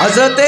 حضرت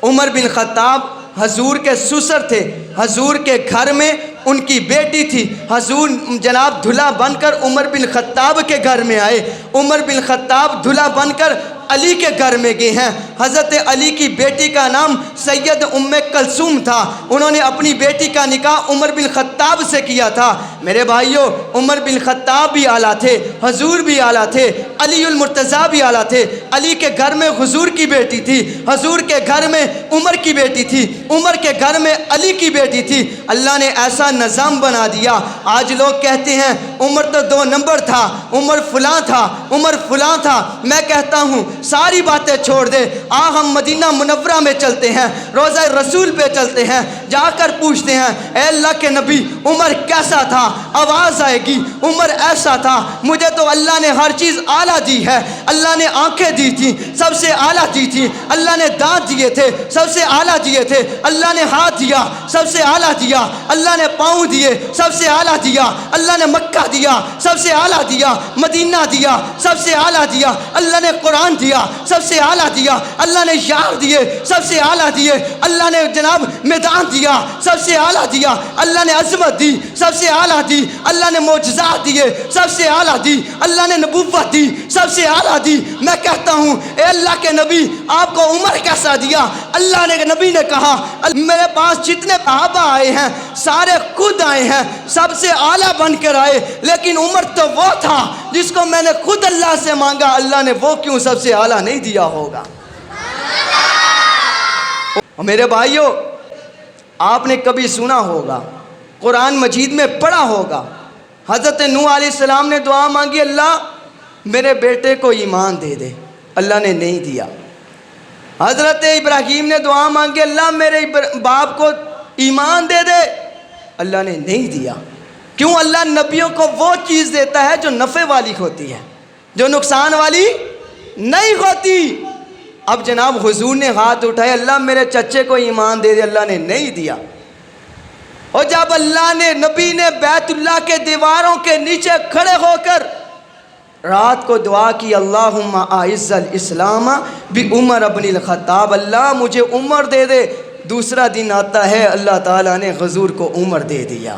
عمر بن خطاب حضور کے سسر تھے، حضور کے گھر میں ان کی بیٹی تھی۔ حضور جناب دلہا بن کر عمر بن خطاب کے گھر میں آئے، عمر بن خطاب دلہا بن کر علی کے گھر میں گئے ہیں۔ حضرت علی کی بیٹی کا نام سید ام کلثوم تھا، انہوں نے اپنی بیٹی کا نکاح عمر بن خطاب سے کیا تھا۔ میرے بھائیوں، عمر بن خطاب بھی اعلیٰ تھے، حضور بھی اعلیٰ تھے، علی المرتضیٰ بھی اعلیٰ تھے۔ علی کے گھر میں حضور کی بیٹی تھی، حضور کے گھر میں عمر کی بیٹی تھی، عمر کے گھر میں علی کی بیٹی تھی۔ اللہ نے ایسا نظام بنا دیا، آج لوگ کہتے ہیں عمر تو 2 نمبر تھا، عمر فلاں تھا، عمر فلاں تھا۔ میں کہتا ہوں ساری باتیں چھوڑ دے، ہم مدینہ منورہ میں چلتے ہیں، روضہ رسول پہ چلتے ہیں، جا کر پوچھتے ہیں اے اللہ کے نبی عمر کیسا تھا؟ آواز آئے گی عمر ایسا تھا۔ مجھے تو اللہ نے ہر چیز اعلیٰ دی ہے، اللہ نے آنکھیں دی تھی سب سے اعلیٰ دی تھی، اللہ نے دانت دیے تھے سب سے اعلیٰ دیے تھے، اللہ نے ہاتھ دیا سب سے اعلیٰ دیا، اللہ نے پاؤں دیے سب سے اعلیٰ دیا، اللہ نے مکہ دیا سب سے اعلیٰ دیا، مدینہ دیا سب سے اعلیٰ دیا، اللہ نے قرآن دیا سب سے اعلیٰ دیا، اللہ نے یار دیے سب سے اعلیٰ دیے، اللہ نے جناب میدان دیا سب سے اعلیٰ دیا، اللہ نے عظمت دی سب سے اعلیٰ دی، اللہ نے معجزات دیے سب سے اعلیٰ دی، اللہ نے نبوت دی سب سے اعلیٰ دی۔ میں کہتا ہوں اے اللہ کے نبی آپ کو عمر کیسا دیا؟ اللہ نے نبی نے کہا میرے پاس جتنے صحابہ آئے ہیں سارے خود آئے ہیں، سب سے اعلیٰ بن کر آئے، لیکن عمر تو وہ تھا جس کو میں نے خود اللہ سے مانگا، اللہ نے وہ کیوں سب سے اعلیٰ نہیں دیا ہوگا؟ میرے بھائیوں، آپ نے کبھی سنا ہوگا، قرآن مجید میں پڑھا ہوگا، حضرت نوح علیہ السلام نے دعا مانگی اللہ میرے بیٹے کو ایمان دے دے، اللہ نے نہیں دیا۔ حضرت ابراہیم نے دعا مانگی اللہ میرے باپ کو ایمان دے دے، اللہ نے نہیں دیا۔ کیوں؟ اللہ نبیوں کو وہ چیز دیتا ہے جو نفع والی ہوتی ہے، جو نقصان والی نہیں ہوتی۔ اب جناب حضور نے ہاتھ اٹھائے اللہ میرے چچے کو ایمان دے دے، اللہ نے نہیں دیا۔ اور جب اللہ نے نبی نے بیت اللہ کے دیواروں کے نیچے کھڑے ہو کر رات کو دعا کی اللہم اعز الاسلام بعمر بن الخطاب، اللہ مجھے عمر دے دے، دوسرا دن آتا ہے اللہ تعالیٰ نے حضور کو عمر دے دیا۔